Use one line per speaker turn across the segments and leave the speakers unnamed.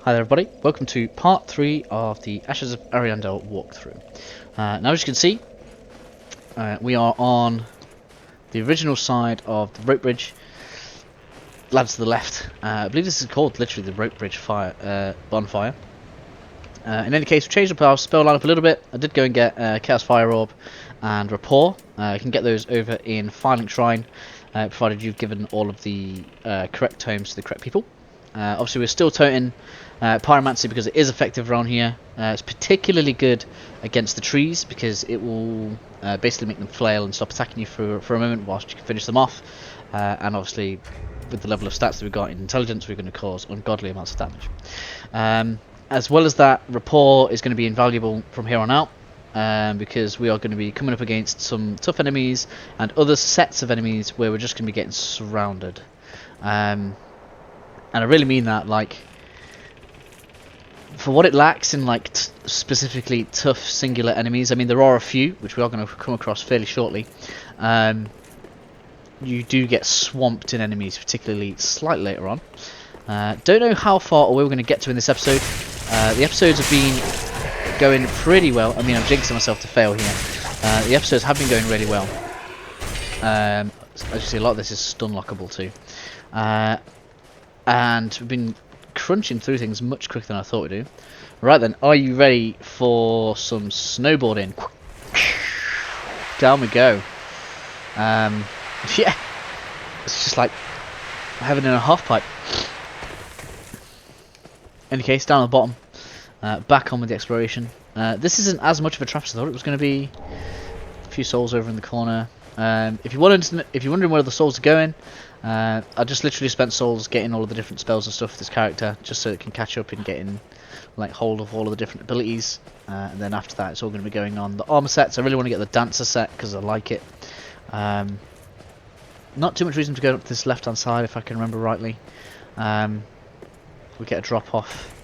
Hi there everybody, welcome to part 3 of the Ashes of Ariandell walkthrough. Now as you can see, we are on the original side of the rope bridge. Lads to the left, I believe this is called literally the rope bridge bonfire. In any case, we changed up our spell lineup a little bit. I did go and get Chaos Fire Orb and Rapport. You can get those over in Firelink Shrine, provided you've given all of the correct tomes to the correct people. Obviously we're still toting Pyromancy because it is effective around here. It's particularly good against the trees because it will basically make them flail and stop attacking you for a moment whilst you can finish them off. And obviously with the level of stats that we've got in intelligence, we're going to cause ungodly amounts of damage. As well as that, Rapport is going to be invaluable from here on out. Because we are going to be coming up against some tough enemies and other sets of enemies where we're just going to be getting surrounded. And I really mean that, like, for what it lacks in like specifically tough singular enemies. I mean, there are a few which we are going to come across fairly shortly. You do get swamped in enemies, particularly slightly later on. Don't know how far away we're going to get to in this episode. The episodes have been going pretty well. I mean, I'm jinxing myself to fail here. The episodes have been going really well. As you see, a lot of this is stun lockable too. And we've been crunching through things much quicker than I thought we'd do. Right then, are you ready for some snowboarding? Down we go. Yeah, it's just like having in a half pipe. In any case, down at the bottom, back on with the exploration. This isn't as much of a trap as I thought it was going to be. A few souls over in the corner. If you're wondering where the souls are going, I just literally spent souls getting all of the different spells and stuff for this character, just so it can catch up in getting like hold of all of the different abilities. And then after that, it's all going to be going on the armor sets. I really want to get the dancer set because I like it. Not too much reason to go up this left hand side, if I can remember rightly. We get a drop off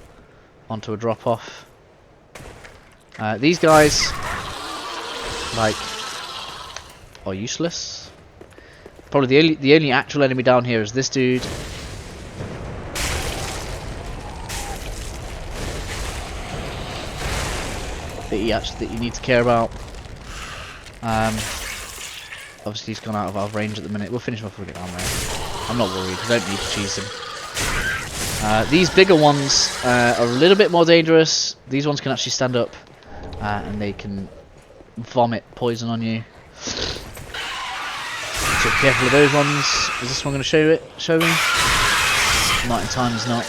onto a drop off. These guys, like, are useless. Probably the only actual enemy down here is this dude. That you need to care about. Obviously he's gone out of our range at the minute. We'll finish him off when we get down there. I'm not worried. I don't need to cheese him. These bigger ones are a little bit more dangerous. These ones can actually stand up and they can vomit poison on you. So be careful of those ones. Is this one going to show me? Not in time, is not.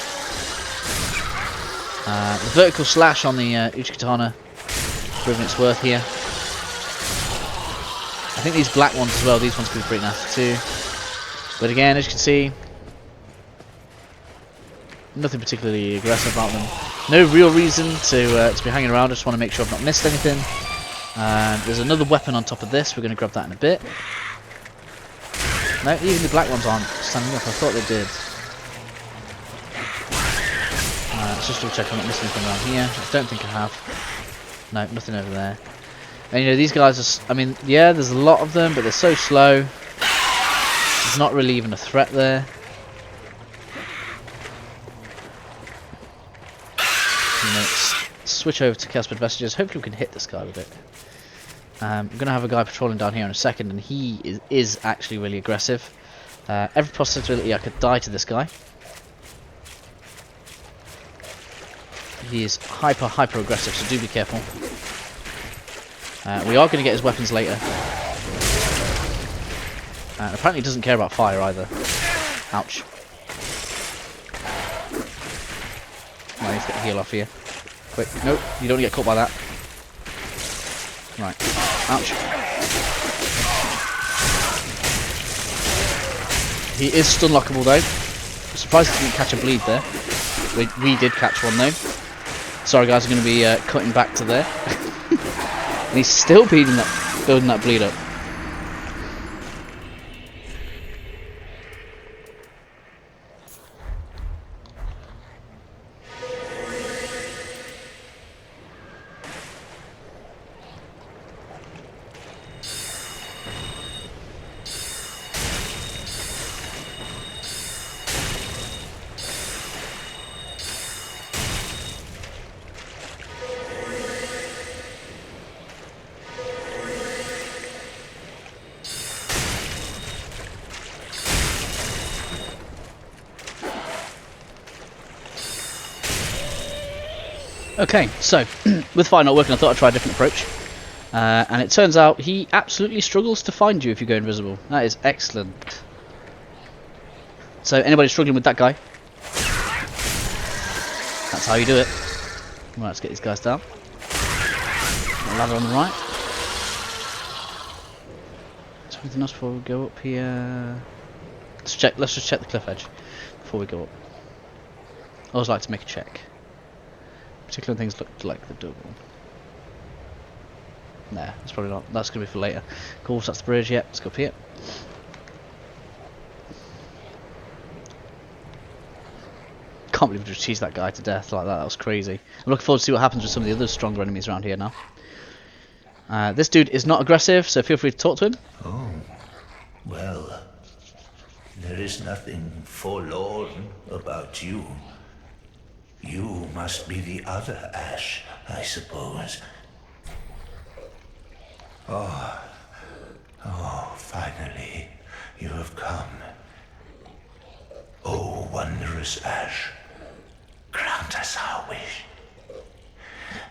The vertical slash on the Uchikatana proving its worth here. I think these black ones as well, these ones could be pretty nasty too. But again, as you can see, nothing particularly aggressive about them. No real reason to be hanging around. I just want to make sure I've not missed anything. There's another weapon on top of this. We're going to grab that in a bit. No, even the black ones aren't standing up. I thought they did. Let's just double check I'm not missing anything around here. I don't think I have. No, nothing over there. And you know, these guys are, I mean, yeah, there's a lot of them, but they're so slow. There's not really even a threat there. Let's switch over to Chaos Vestiges. Hopefully we can hit this guy with it. I'm going to have a guy patrolling down here in a second, and he is actually really aggressive. Every possibility I could die to this guy. He is hyper aggressive, so do be careful. We are going to get his weapons later. Apparently he doesn't care about fire either. Ouch. I need to get a heal off here. Quick, nope, you don't get caught by that. Right, ouch. He is stun lockable though. I'm surprised he didn't catch a bleed there. We did catch one though. Sorry guys, I'm going to be cutting back to there. And he's still building that bleed up. Okay, so with fire not working, I thought I'd try a different approach. And it turns out he absolutely struggles to find you if you go invisible. That is excellent. So anybody struggling with that guy, that's how you do it. Right, let's get these guys down. Ladder on the right. Is there anything else before we go up here? Let's just check the cliff edge before we go up. I always like to make a check. Particular things look like the double. Nah, that's probably not. That's gonna be for later. Cool, so that's the bridge. Yep, let's go up here. Can't believe we just cheesed that guy to death like that. That was crazy. I'm looking forward to see what happens with some of the other stronger enemies around here now. This dude is not aggressive, so feel free to talk to him.
Oh, well, there is nothing forlorn about you. You must be the other Ash, I suppose. Oh, finally, you have come. Oh, wondrous Ash, grant us our wish.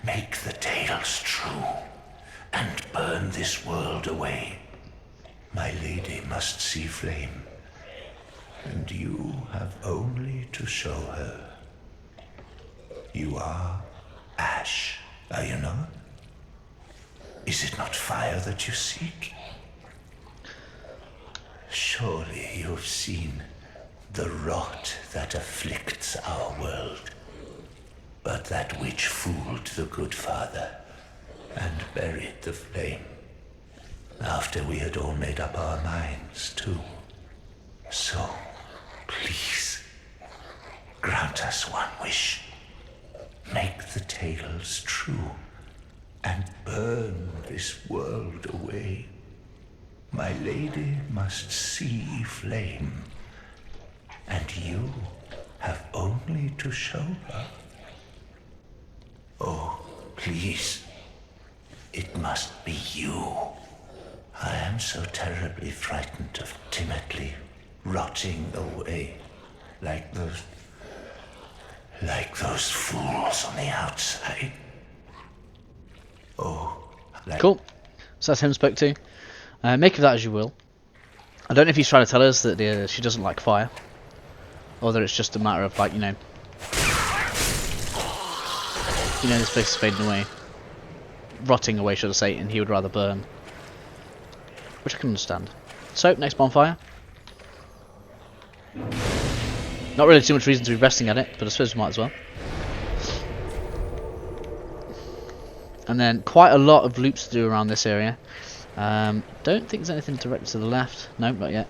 Make the tales true, and burn this world away. My lady must see flame, and you have only to show her. You are Ash, are you not? Is it not fire that you seek? Surely you have seen the rot that afflicts our world, but that which fooled the good father and buried the flame, after we had all made up our minds too. So, please, grant us one wish. Make the tales true, and burn this world away. My lady must see flame, and you have only to show her. Oh, please, it must be you. I am so terribly frightened of timidly rotting away like those fools on the outside. Oh,
cool. So that's him spoke to. Make of that as you will. I don't know if he's trying to tell us that she doesn't like fire, or whether it's just a matter of, like, this place is fading away, rotting away, should I say, and he would rather burn, which I can understand. So next bonfire. Not really too much reason to be resting at it, but I suppose we might as well. And then quite a lot of loops to do around this area. Don't think there's anything directly to the left. No, not yet.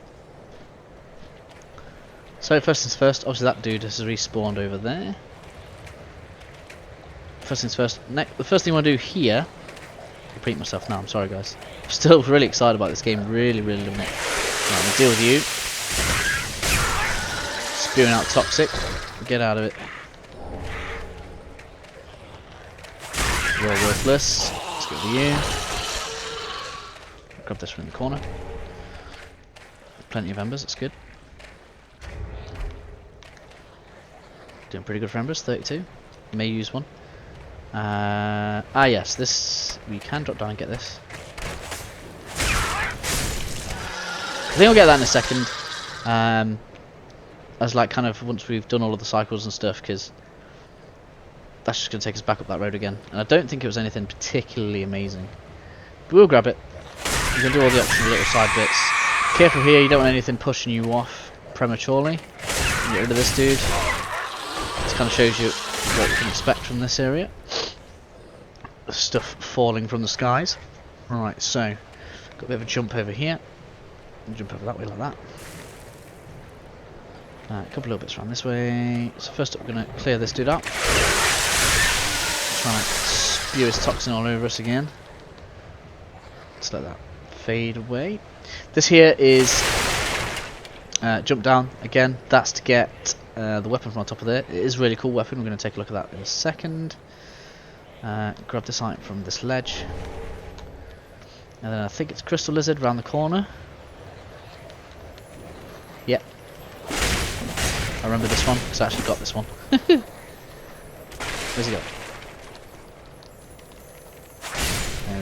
So first things first, obviously that dude has respawned over there. First things first, the first thing I want to do here, I'll repeat myself now, I'm sorry guys. I'm still really excited about this game, really loving it. Right, I'm going to deal with you. Spewing out toxic, get out of it. You're worthless, let's go to you. Grab this from the corner. Plenty of embers, that's good. Doing pretty good for embers, 32. May use one. Yes, this we can drop down and get this. I think I'll get that in a second. As like kind of once we've done all of the cycles and stuff, because that's just going to take us back up that road again. And I don't think it was anything particularly amazing. But we'll grab it. You can do all the optional little side bits. Careful here, you don't want anything pushing you off prematurely. Get rid of this dude. This kind of shows you what we can expect from this area. Stuff falling from the skies. Right, so got a bit of a jump over here. Jump over that way like that. A couple little bits around this way. So first up we're going to clear this dude up. Try and spew his toxin all over us again. Just let that fade away. This here is jump down again. That's to get the weapon from on top of there. It is a really cool weapon. We're going to take a look at that in a second. Grab this item from this ledge. And then I think it's Crystal Lizard around the corner. Yep. I remember this one because I actually got this one. Where's he going?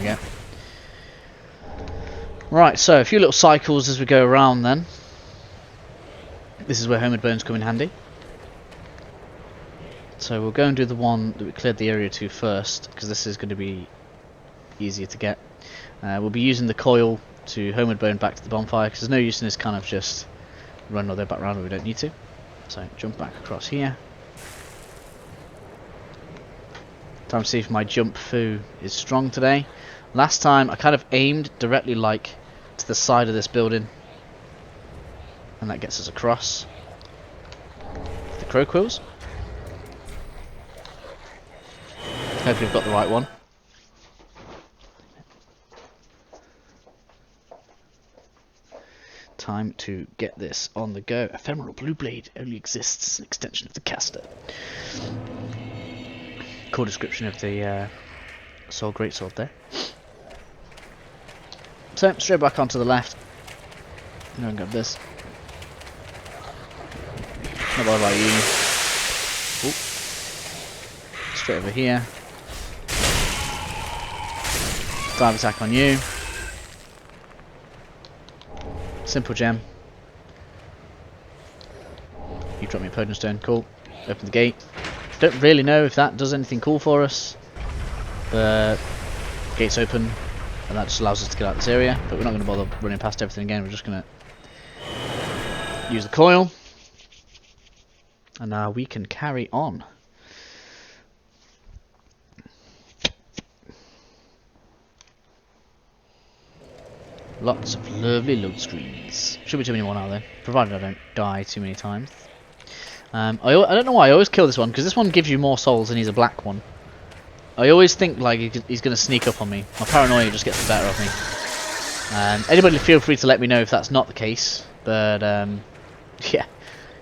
we go. Right, so a few little cycles as we go around then. This is where Homeward Bones come in handy. So we'll go and do the one that we cleared the area to first, because this is going to be easier to get. We'll be using the coil to Homeward Bone back to the bonfire, because there's no use in this kind of just run all the way back around where we don't need to. So jump back across here. Time to see if my jump foo is strong today. Last time I kind of aimed directly like to the side of this building, and that gets us across. The crow quills. Hope we've got the right one. Time to get this on the go. Ephemeral blue blade only exists as an extension of the caster. Cool description of the soul greatsword there. So straight back onto the left. I'm gonna grab this. Not bothered by you. Ooh. Straight over here. Dive attack on you. Simple gem. You drop me a Podon Stone, cool. Open the gate. Don't really know if that does anything cool for us, but gate's open, and that just allows us to get out of this area. But we're not going to bother running past everything again. We're just going to use the coil, and now we can carry on. Lots of lovely load screens. Shouldn't be too many more now though, provided I don't die too many times. I don't know why I always kill this one, because this one gives you more souls and he's a black one. I always think like he's going to sneak up on me. My paranoia just gets the better of me. Anybody feel free to let me know if that's not the case, but yeah,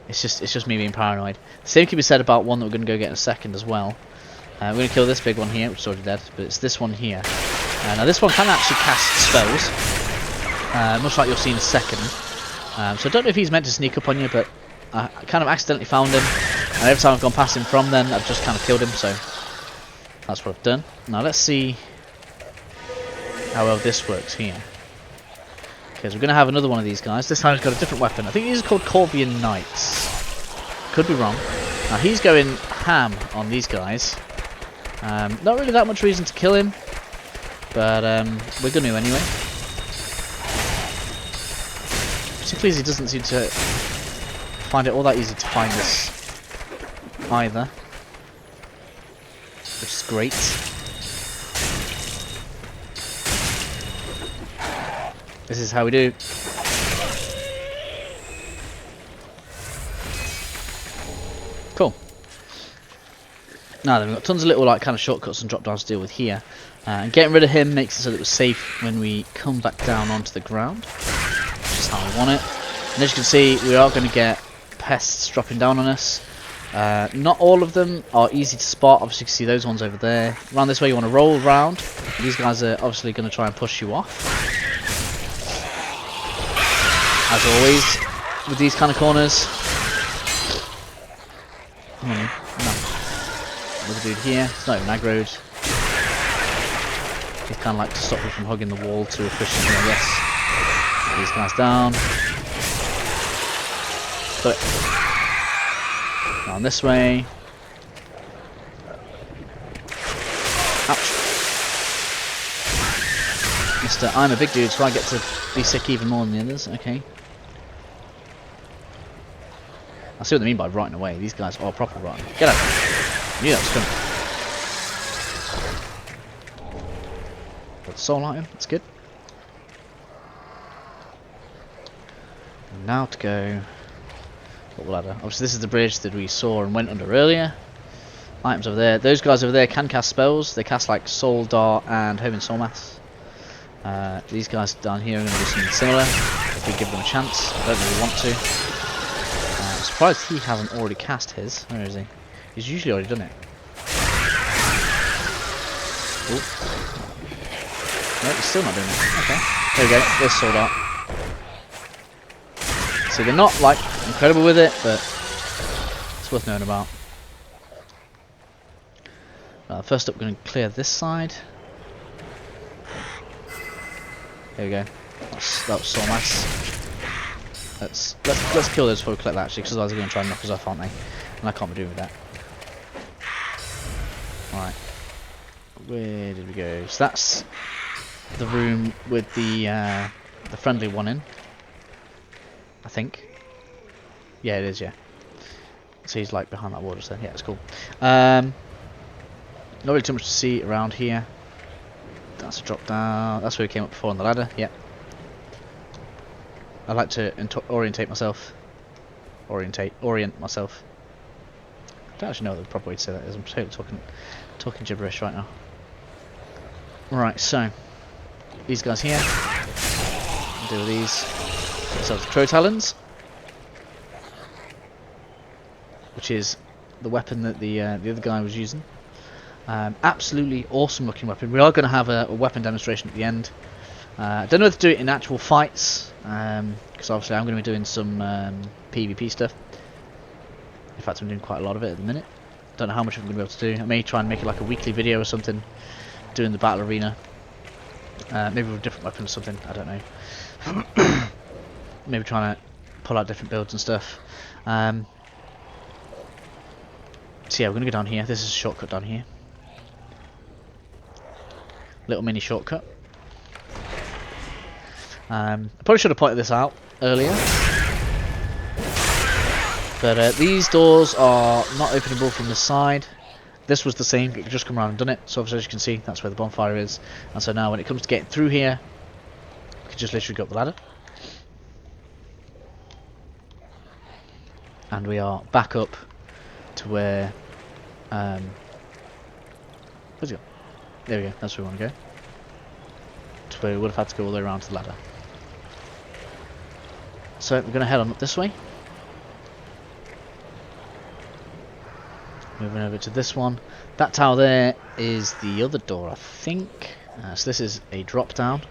it's just me being paranoid. The same can be said about one that we're going to go get in a second as well. We're going to kill this big one here, which is already dead, but it's this one here. Now this one can actually cast spells, much like you'll see in a second. So I don't know if he's meant to sneak up on you, but I kind of accidentally found him, and every time I've gone past him from then, I've just kind of killed him, so that's what I've done. Now let's see how well this works here. Okay, so we're going to have another one of these guys. This time he's got a different weapon. I think these are called Corvian Knights. Could be wrong. Now he's going ham on these guys. Not really that much reason to kill him, but we're going to anyway. Particularly as he doesn't seem to find it all that easy to find us either, which is great. This is how we do. Cool. Now then, we've got tons of little like kind of shortcuts and drop downs to deal with here, and getting rid of him makes it so that we're safe when we come back down onto the ground, which is how we want it. And as you can see, we are going to get pests dropping down on us. Not all of them are easy to spot. Obviously you can see those ones over there. Around this way you want to roll around. These guys are obviously going to try and push you off, as always with these kind of corners. No. Another dude here. It's not even aggroed. He's kind of like to stop me from hugging the wall too efficiently, I guess. Get these guys down. Got it. Down this way. Ouch. Mr. I'm a big dude, so I get to be sick even more than the others. Okay. I see what they mean by rotting away. These guys are proper rotten. Get out. I knew that was coming. Got the soul item. That's good. And now to go. Ladder. Obviously this is the bridge that we saw and went under earlier. Items over there. Those guys over there can cast spells. They cast like Soul Dart and Homing Soul Mass. These guys down here are going to do something similar if we give them a chance. I don't really want to. I'm surprised he hasn't already cast his. Where is he? He's usually already done it. Ooh. No, he's still not doing it. Okay. There we go. There's Soul Dart. So they're not like incredible with it, but it's worth knowing about. First up, we're going to clear this side. There we go. That was so nice. Let's kill those before we collect that actually, because otherwise they're going to try and knock us off, aren't they? And I can't be doing with that. Alright. Where did we go? So that's the room with the friendly one in. I think. Yeah, it is, yeah. So he's like behind that wall just then. Yeah, it's cool. Not really too much to see around here. That's a drop down. That's where we came up before on the ladder. Yeah. I like to orient myself. Orient myself. I don't actually know what the proper way to say that is. I'm totally talking gibberish right now. Right, so these guys here. I'll deal with these. Ourselves the Crow Talons, which is the weapon that the other guy was using. Absolutely awesome looking weapon. We are going to have a weapon demonstration at the end. I don't know if to do it in actual fights, because obviously I'm going to be doing some PvP stuff. In fact, I'm doing quite a lot of it at the minute. Don't know how much I'm going to be able to do. I may try and make it like a weekly video or something, doing the battle arena. Maybe with different weapons or something, I don't know. Maybe trying to pull out different builds and stuff. So yeah, we're going to go down here. This is a shortcut down here. Little mini shortcut. I probably should have pointed this out earlier. But these doors are not openable from the side. This was the same, you could just come around and done it. So obviously as you can see, that's where the bonfire is. And so now when it comes to getting through here, you can just literally go up the ladder. And we are back up to where... where's it go? There we go, that's where we want to go. To where we would have had to go all the way around to the ladder. So we're going to head on up this way. Moving over to this one. That tower there is the other door, I think. So this is a drop down.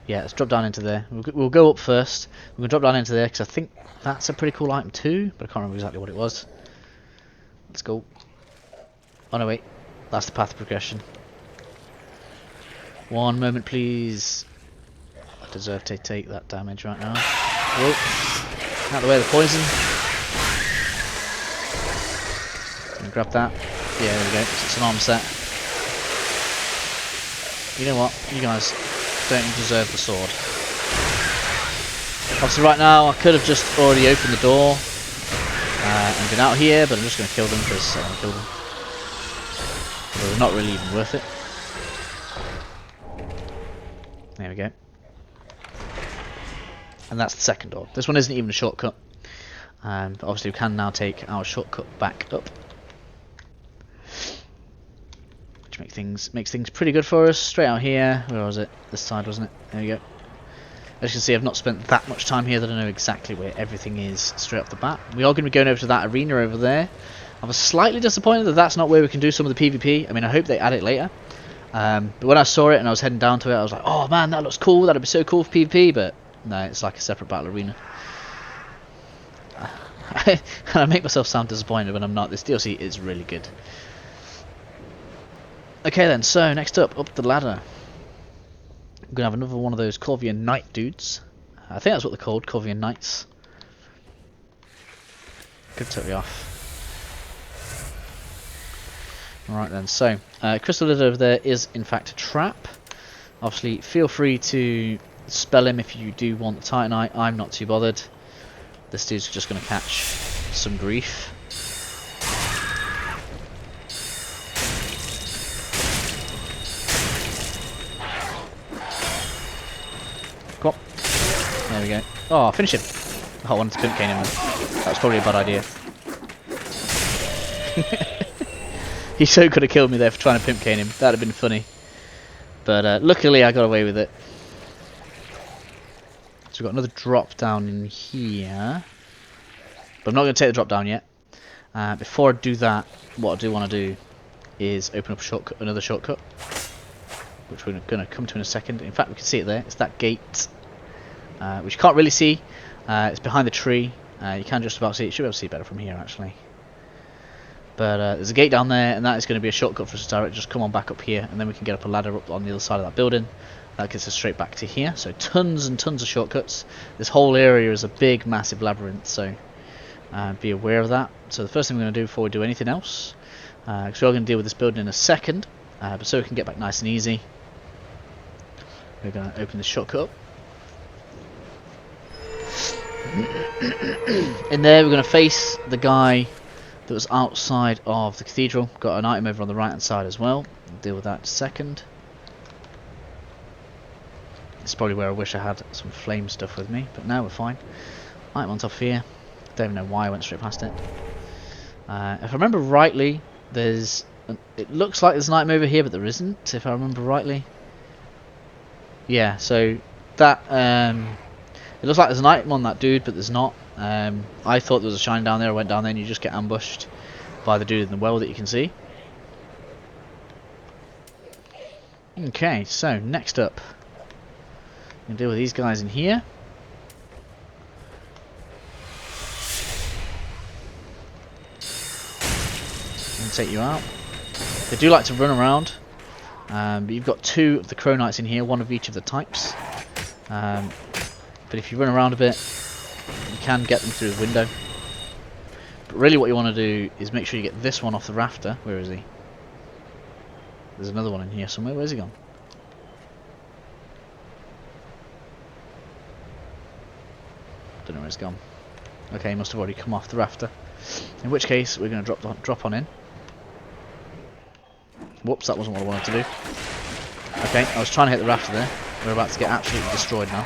Yeah, let's drop down into there. We'll go up first. We're going to drop down into there because I think that's a pretty cool item too, but I can't remember exactly what it was. Let's go. Oh no, wait. That's the path of progression. One moment, please. I deserve to take that damage right now. Whoa. Out of the way of the poison. And grab that. Yeah, there we go. It's an arm set. You know what? You guys don't deserve the sword. Obviously right now I could have just already opened the door and been out here, but I'm just going to kill them because I want to kill them. So they're not really even worth it. There we go. And that's the second door. This one isn't even a shortcut. But obviously we can now take our shortcut back up. Which makes things pretty good for us. Straight out here. Where was it? This side, wasn't it? There we go. As you can see, I've not spent that much time here that I know exactly where everything is straight off the bat. We are going to be going over to that arena over there. I was slightly disappointed that that's not where we can do some of the PvP. I mean, I hope they add it later. But when I saw it and I was heading down to it, I was like, oh man, that looks cool. That'd be so cool for PvP. But no, it's like a separate battle arena. And I make myself sound disappointed when I'm not. This DLC is really good. Okay then, so next up the ladder. We're going to have another one of those Corvian Knight dudes. I think that's what they're called, Corvian Knights. Good to take me off. Alright then, so Crystal Lizard over there is in fact a trap. Obviously feel free to spell him if you do want the Titanite. I'm not too bothered. This dude's just going to catch some grief. Come on. There we go. Oh, finish him. Oh, I wanted to pimp cane him. That was probably a bad idea. He so could have killed me there for trying to pimp cane him. That'd have been funny. But luckily I got away with it. So we've got another drop down in here. But I'm not going to take the drop down yet. Before I do that, what I do want to do is open up a shortcut, another shortcut. Which we're going to come to in a second. In fact, we can see it there. It's that gate. Which you can't really see. It's behind the tree. You can just about see it. You should be able to see it better from here actually. But there's a gate down there, and that is going to be a shortcut for us to direct. Just come on back up here, and then we can get up a ladder up on the other side of that building. That gets us straight back to here. So tons and tons of shortcuts. This whole area is a big, massive labyrinth, so be aware of that. So the first thing we're going to do before we do anything else, because we're going to deal with this building in a second, but so we can get back nice and easy, we're going to open this shortcut up. In there we're going to face the guy that was outside of the cathedral. Got an item over on the right hand side as well. We'll deal with that in a second. It's probably where I wish I had some flame stuff with me, but no, we're fine. Item on top here. Don't even know why I went straight past it. If I remember rightly, it looks like there's an item over here, but there isn't, if I remember rightly. Yeah, so that it looks like there's an item on that dude, but there's not. I thought there was a shine down there. I went down there and you just get ambushed by the dude in the well that you can see. Okay, so next up, I'm going to deal with these guys in here. And take you out. They do like to run around, but you've got two of the Crow Knights in here, one of each of the types. But if you run around a bit, you can get them through the window. But really what you want to do is make sure you get this one off the rafter. Where is he? There's another one in here somewhere. Where's he gone? Don't know where he's gone. Okay, he must have already come off the rafter. In which case, we're going to drop on in. Whoops, that wasn't what I wanted to do. Okay, I was trying to hit the rafter there. We're about to get absolutely destroyed now.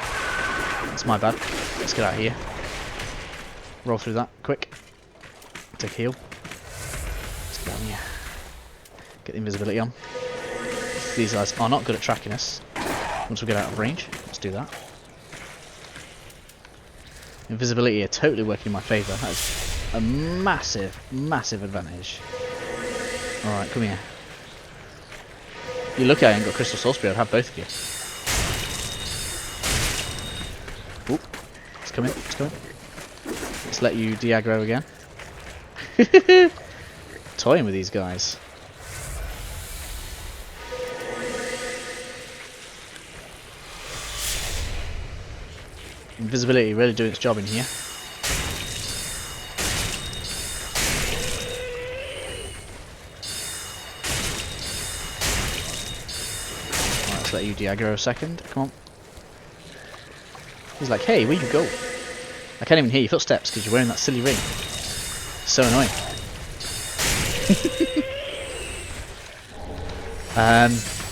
That's my bad. Let's get out of here. Roll through that, quick. Take a heal. Let's get on here. Get the invisibility on. These guys are not good at tracking us. Once we get out of range, let's do that. Invisibility are totally working in my favour. That is a massive, massive advantage. Alright, come here. You look at it and got Crystal Sorcerer, I'd have both of you. Oop. It's coming, it's coming. Let's let you de-aggro again. Toying with these guys. Invisibility really doing its job in here. Right, let's let you de-aggro a second. Come on. He's like, hey, where you go? I can't even hear your footsteps because you're wearing that silly ring. So annoying.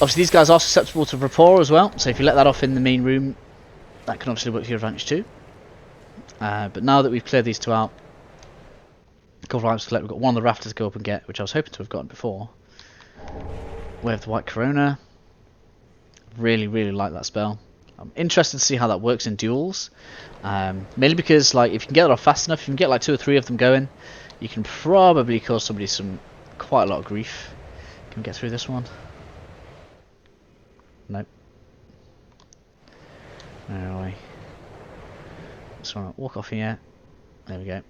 Obviously these guys are susceptible to rapport as well, so if you let that off in the main room, that can obviously work to your advantage too. But now that we've cleared these two out, a couple of items to collect. We've got one on the rafter to go up and get, which I was hoping to have gotten before. We have the White Corona. Really, really like that spell. I'm interested to see how that works in duels. Mainly because, like, if you can get it off fast enough, if you can get like 2 or 3 of them going, you can probably cause somebody quite a lot of grief. Can we get through this one? Nope. Anyway, just want to walk off here. There we go.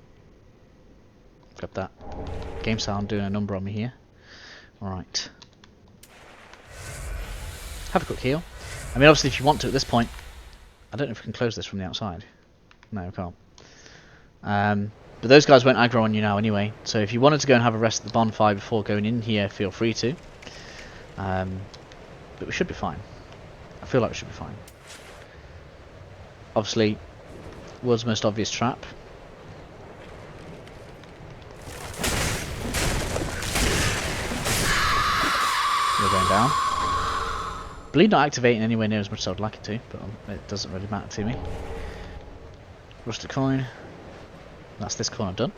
Grab that. Game sound doing a number on me here. Alright. Have a quick heal. I mean, obviously, if you want to at this point, I don't know if we can close this from the outside. No, we can't. But those guys won't aggro on you now anyway. So if you wanted to go and have a rest at the bonfire before going in here, feel free to. But we should be fine. I feel like we should be fine. Obviously, world's most obvious trap. We're going down. Bleed not activating anywhere near as much as I would like it to, but it doesn't really matter to me. Rusted coin. That's this corner done.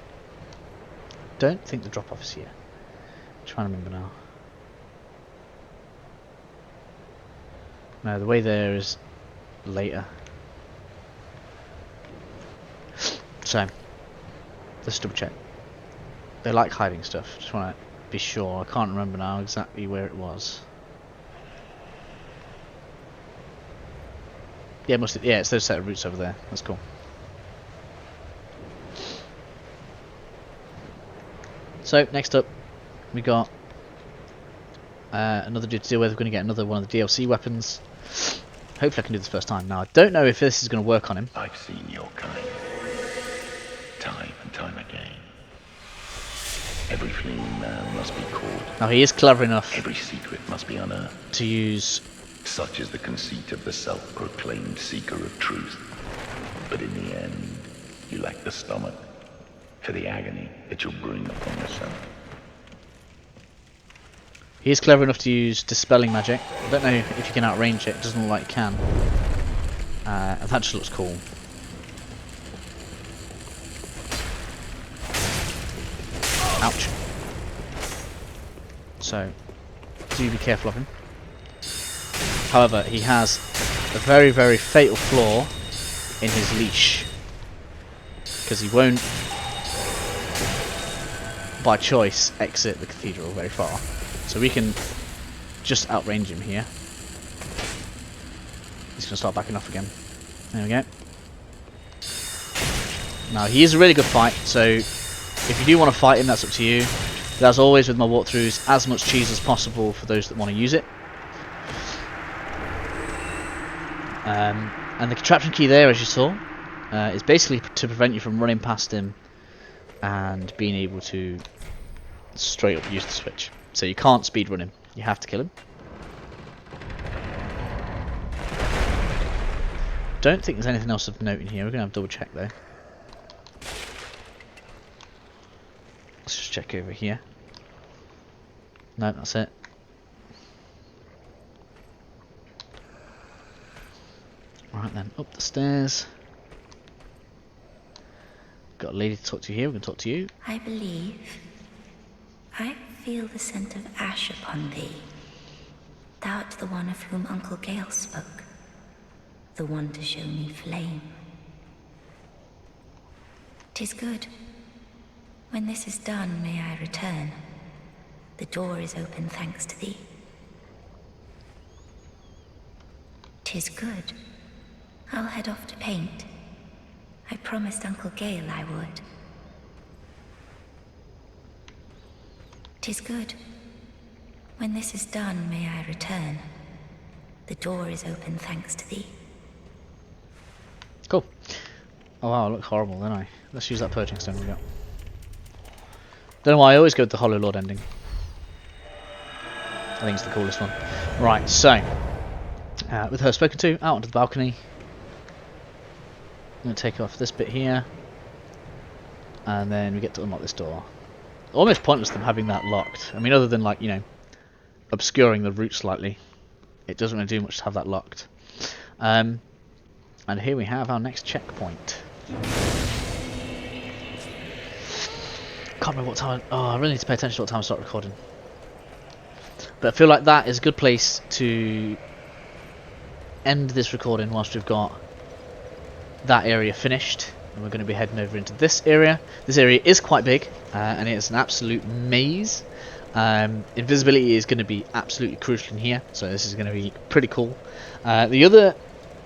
Don't think the drop off is here. I'm trying to remember now. No, the way there is later. So, let's double check. They like hiding stuff. Just want to be sure. I can't remember now exactly where it was. Yeah, it's those set of routes over there. That's cool. So, next up, We got another dude to deal with. We're going to get another one of the DLC weapons. Hopefully I can do this first time. Now I don't know if this is going to work on him.
I've seen your kind, time and time again. Every fleeing man must be caught.
Now he is clever enough
Every secret must be unearthed.
to use...
Such is the conceit of the self-proclaimed seeker of truth. But in the end, you lack the stomach for the agony that you'll bring upon yourself.
He is clever enough to use dispelling magic. I don't know if you can outrange it. It doesn't look like you can. And that just looks cool. Ouch. So, do be careful of him. However, he has a very, very fatal flaw in his leash. Because he won't, by choice, exit the cathedral very far. So we can just outrange him here. He's going to start backing off again. There we go. Now, he is a really good fight, so if you do want to fight him, that's up to you. But as always with my walkthroughs, as much cheese as possible for those that want to use it. And the contraption key there, as you saw, is basically to prevent you from running past him and being able to straight up use the switch. So you can't speedrun him, you have to kill him. Don't think there's anything else of note in here. We're going to have to double check though. Let's just check over here. No, that's it. Right then, up the stairs. Got a lady to talk to here, we're going to talk to you.
I believe I feel the scent of ash upon thee. Thou art the one of whom Uncle Gale spoke. The one to show me flame. 'Tis good. When this is done, may I return. The door is open thanks to thee. 'Tis good. I'll head off to paint. I promised Uncle Gale I would. 'Tis good. When this is done, may I return. The door is open thanks to thee.
Cool. Oh wow, I look horrible, don't I? Let's use that purging stone we got. Don't know why I always go with the Hollow Lord ending. I think it's the coolest one. Right, so with her spoken to, out onto the balcony. I'm going to take off this bit here, and then we get to unlock this door. Almost pointless them having that locked. I mean, other than like, you know, obscuring the route slightly, it doesn't really do much to have that locked. And here we have our next checkpoint. Can't remember what time. Oh, I really need to pay attention to what time I start recording. But I feel like that is a good place to end this recording whilst we've got that area finished, and we're going to be heading over into this area. This area is quite big, and it is an absolute maze. Invisibility is going to be absolutely crucial in here, so this is going to be pretty cool. The other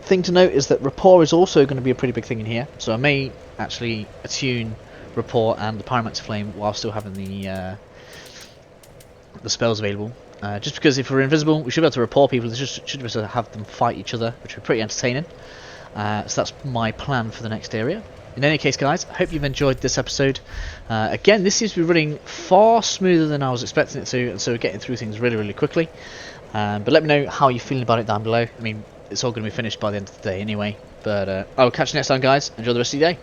thing to note is that rapport is also going to be a pretty big thing in here, so I may actually attune rapport and the pyromancer flame while still having the spells available. Just because if we're invisible, we should be able to rapport people. We should be able to have them fight each other, which would be pretty entertaining. So that's my plan for the next area. In any case, guys, I hope you've enjoyed this episode. Again, this seems to be running far smoother than I was expecting it to, and so we're getting through things really, really quickly. But let me know how you're feeling about it down below. I mean, it's all going to be finished by the end of the day anyway. But I will catch you next time, guys. Enjoy the rest of your day.